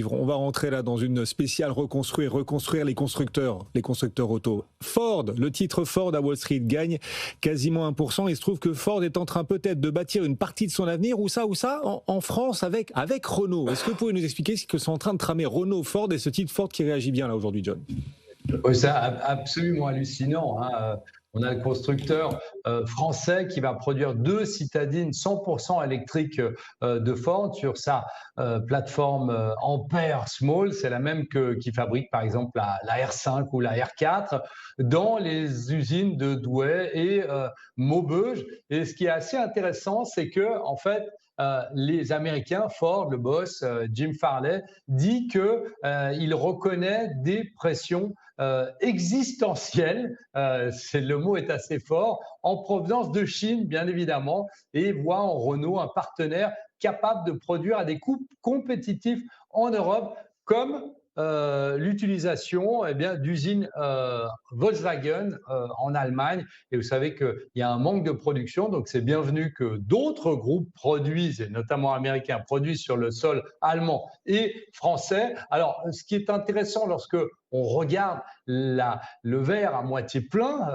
On va rentrer là dans une spéciale reconstruire les constructeurs auto. Ford, le titre Ford à Wall Street gagne quasiment 1%. Il se trouve que Ford est en train peut-être de bâtir une partie de son avenir, où ça, en France avec Renault. Est-ce que vous pouvez nous expliquer ce que sont en train de tramer Renault, Ford et ce titre Ford qui réagit bien là aujourd'hui, John? Oui, c'est absolument hallucinant, hein. On a le constructeur français qui va produire 2 citadines 100% électriques de Ford sur sa plateforme Ampere Small. C'est la même qui fabrique par exemple la R5 ou la R4 dans les usines de Douai et Maubeuge. Et ce qui est assez intéressant, c'est que en fait, les Américains, Ford, le boss Jim Farley, dit qu'il reconnaît des pressions existentielles, le mot est assez fort, en provenance de Chine, bien évidemment, et voit en Renault un partenaire capable de produire à des coûts compétitifs en Europe, comme l'utilisation d'usines Volkswagen en Allemagne. Et vous savez qu'il y a un manque de production, donc c'est bienvenu que d'autres groupes produisent, et notamment américains, produisent sur le sol allemand et français. Alors, ce qui est intéressant lorsque on regarde le verre à moitié plein,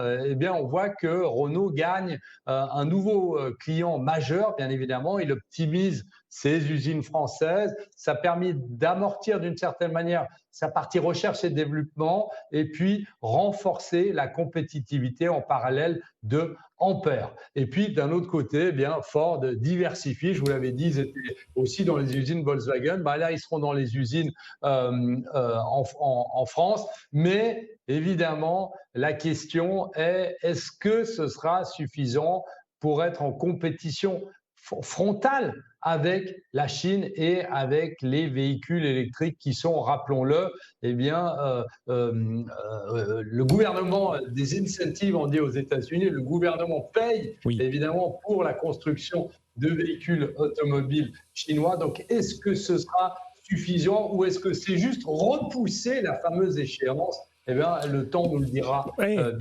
on voit que Renault gagne un nouveau client majeur, bien évidemment. Il optimise ses usines françaises. Ça a permis d'amortir d'une certaine manière sa partie recherche et développement et puis renforcer la compétitivité en parallèle de Ampère. Et puis d'un autre côté, Ford diversifie. Je vous l'avais dit, ils étaient aussi dans les usines Volkswagen. Là, ils seront dans les usines en France. Mais évidemment, la question est, est-ce que ce sera suffisant pour être en compétition frontale avec la Chine et avec les véhicules électriques qui sont, rappelons-le, le gouvernement des incentives, on dit aux États-Unis, le gouvernement paye évidemment pour la construction de véhicules automobiles chinois. Donc, est-ce que ce sera suffisant ou est-ce que c'est juste repousser la fameuse échéance? Le temps nous le dira bien.